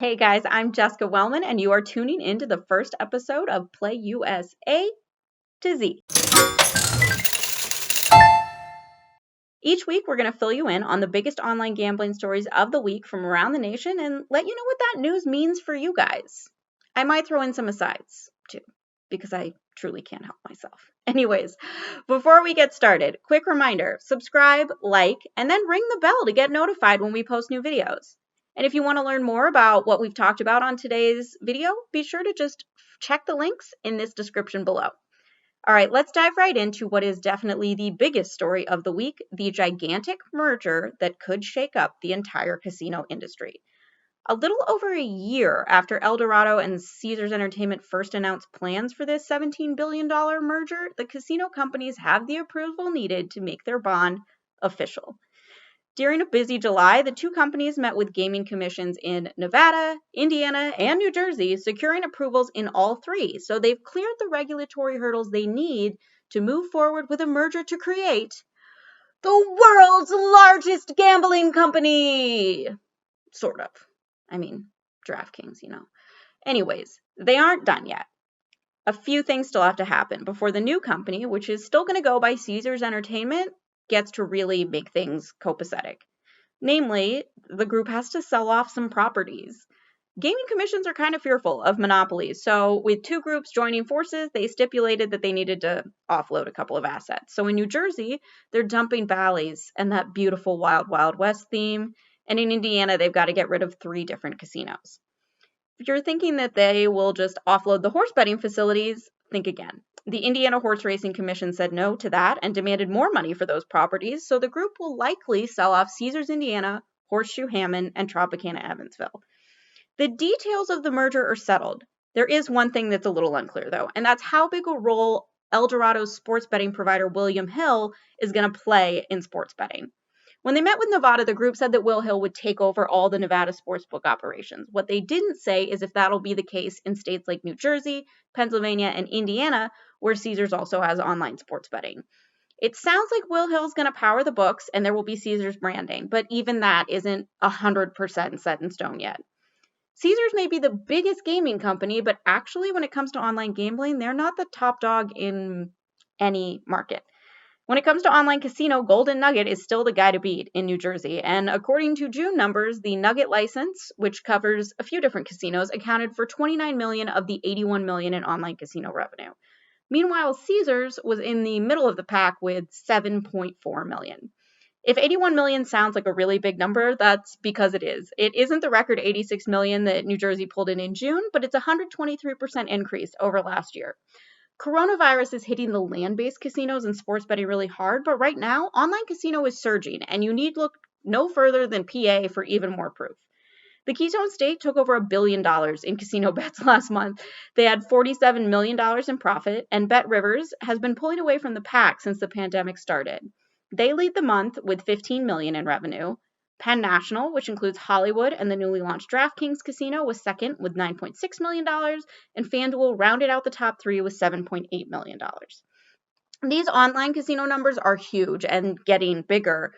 Hey guys, I'm Jessica Welman, and you are tuning into the first episode of PlayUSA to Z. Each week, we're going to fill you in on the biggest online gambling stories of the week from around the nation and let you know what that news means for you guys. I might throw in some asides too, because I truly can't help myself. Anyways, before we get started, quick reminder, subscribe, like, and then ring the bell to get notified when we post new videos. And if you want to learn more about what we've talked about on today's video, be sure to just check the links in this description below. All right, let's dive right into what is definitely the biggest story of the week, the gigantic merger that could shake up the entire casino industry. A little over a year after Eldorado and Caesars Entertainment first announced plans for this $17 billion merger, the casino companies have the approval needed to make their bond official. During a busy July, the two companies met with gaming commissions in Nevada, Indiana, and New Jersey, securing approvals in all three. So they've cleared the regulatory hurdles they need to move forward with a merger to create the world's largest gambling company. Sort of. I mean, DraftKings, Anyways, they aren't done yet. A few things still have to happen before the new company, which is still going to go by Caesars Entertainment, gets to really make things copacetic. Namely, the group has to sell off some properties. Gaming commissions are kind of fearful of monopolies, so with two groups joining forces, they stipulated that they needed to offload a couple of assets. So in New Jersey, they're dumping Bally's and that beautiful Wild Wild West theme, and in Indiana, they've got to get rid of 3 different casinos. If you're thinking that they will just offload the horse betting facilities, think again. The Indiana Horse Racing Commission said no to that and demanded more money for those properties, so the group will likely sell off Caesars Indiana, Horseshoe Hammond, and Tropicana Evansville. The details of the merger are settled. There is one thing that's a little unclear, though, and that's how big a role Eldorado's sports betting provider William Hill is going to play in sports betting. When they met with Nevada, the group said that Will Hill would take over all the Nevada sportsbook operations. What they didn't say is if that'll be the case in states like New Jersey, Pennsylvania, and Indiana, where Caesars also has online sports betting. It sounds like Will Hill's going to power the books and there will be Caesars branding, but even that isn't 100% set in stone yet. Caesars may be the biggest gaming company, but actually when it comes to online gambling, they're not the top dog in any market. When it comes to online casino, Golden Nugget is still the guy to beat in New Jersey. And according to June numbers, the Nugget license, which covers a few different casinos, accounted for 29 million of the 81 million in online casino revenue. Meanwhile, Caesars was in the middle of the pack with 7.4 million. If 81 million sounds like a really big number, that's because it is. It isn't the record 86 million that New Jersey pulled in June, but it's a 123% increase over last year. Coronavirus is hitting the land-based casinos and sports betting really hard, but right now, online casino is surging, and you need look no further than PA for even more proof. The Keystone State took over $1 billion in casino bets last month. They had $47 million in profit, and Bet Rivers has been pulling away from the pack since the pandemic started. They lead the month with $15 million in revenue. Penn National, which includes Hollywood and the newly launched DraftKings Casino, was second with $9.6 million, and FanDuel rounded out the top 3 with $7.8 million. These online casino numbers are huge and getting bigger,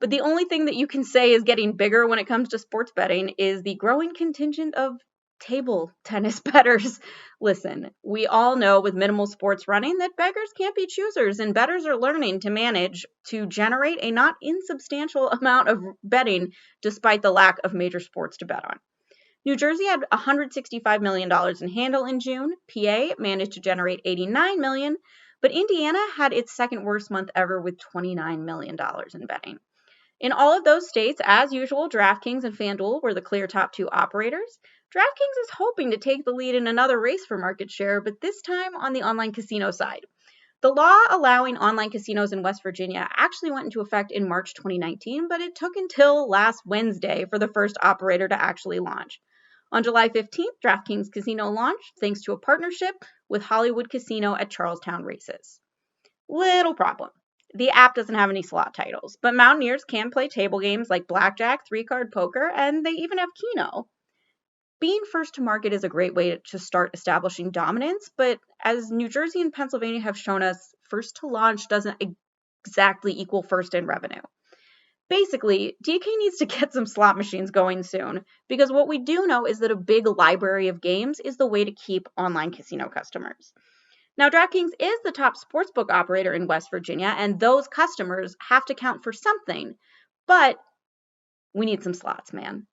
but the only thing that you can say is getting bigger when it comes to sports betting is the growing contingent of table tennis bettors. Listen, we all know with minimal sports running that beggars can't be choosers, and bettors are learning to manage to generate a not insubstantial amount of betting despite the lack of major sports to bet on. New Jersey had $165 million in handle in June. PA managed to generate $89 million, but Indiana had its second worst month ever with $29 million in betting. In all of those states, as usual, DraftKings and FanDuel were the clear top 2 operators. DraftKings is hoping to take the lead in another race for market share, but this time on the online casino side. The law allowing online casinos in West Virginia actually went into effect in March 2019, but it took until last Wednesday for the first operator to actually launch. On July 15th, DraftKings Casino launched thanks to a partnership with Hollywood Casino at Charlestown Races. Little problem. The app doesn't have any slot titles, but Mountaineers can play table games like blackjack, 3-card poker, and they even have Keno. Being first to market is a great way to start establishing dominance, but as New Jersey and Pennsylvania have shown us, first to launch doesn't exactly equal first in revenue. Basically, DK needs to get some slot machines going soon, because what we do know is that a big library of games is the way to keep online casino customers. Now, DraftKings is the top sportsbook operator in West Virginia, and those customers have to count for something, but we need some slots, man.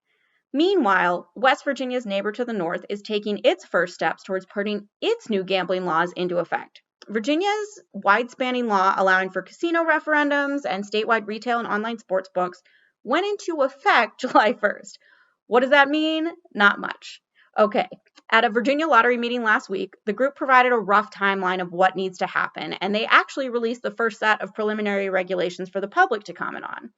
Meanwhile, West Virginia's neighbor to the north is taking its first steps towards putting its new gambling laws into effect. Virginia's wide-spanning law allowing for casino referendums and statewide retail and online sports books went into effect July 1st. What does that mean? Not much. Okay, at a Virginia lottery meeting last week, the group provided a rough timeline of what needs to happen, and they actually released the first set of preliminary regulations for the public to comment on.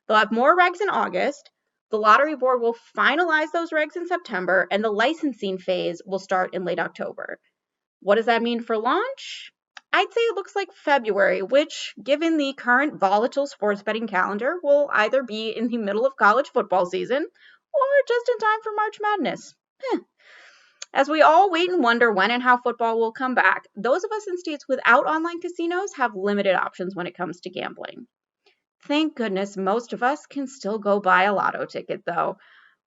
They'll have more regs in August. The lottery board will finalize those regs in September, and the licensing phase will start in late October. What does that mean for launch? I'd say it looks like February, which, given the current volatile sports betting calendar, will either be in the middle of college football season or just in time for March Madness. As we all wait and wonder when and how football will come back, those of us in states without online casinos have limited options when it comes to gambling. Thank goodness most of us can still go buy a lotto ticket, though.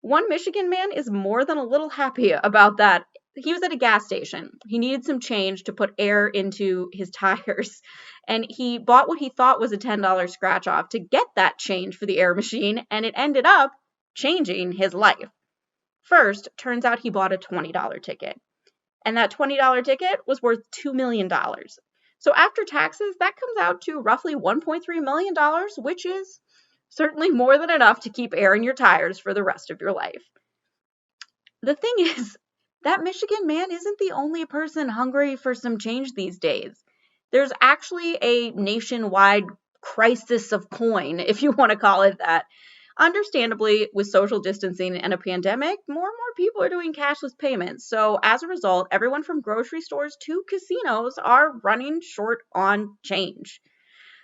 One Michigan man is more than a little happy about that. He was at a gas station. He needed some change to put air into his tires, and he bought what he thought was a $10 scratch off to get that change for the air machine, and it ended up changing his life. First, turns out he bought a $20 ticket, and that $20 ticket was worth $2 million. So after taxes, that comes out to roughly $1.3 million, which is certainly more than enough to keep air in your tires for the rest of your life. The thing is, that Michigan man isn't the only person hungry for some change these days. There's actually a nationwide crisis of coin, if you want to call it that. Understandably, with social distancing and a pandemic, more and more people are doing cashless payments. So as a result, everyone from grocery stores to casinos are running short on change.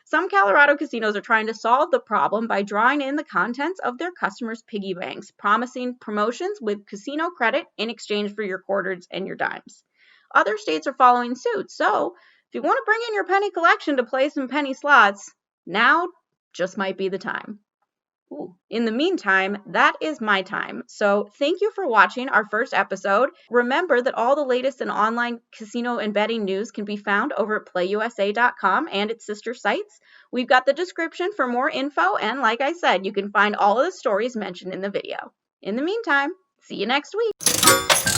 Some Colorado casinos are trying to solve the problem by drawing in the contents of their customers' piggy banks, promising promotions with casino credit in exchange for your quarters and your dimes. Other states are following suit, so if you want to bring in your penny collection to play some penny slots, now just might be the time. In the meantime, that is my time. So thank you for watching our first episode. Remember that all the latest in online casino and betting news can be found over at PlayUSA.com and its sister sites. We've got the description for more info, and like I said, you can find all of the stories mentioned in the video. In the meantime, see you next week.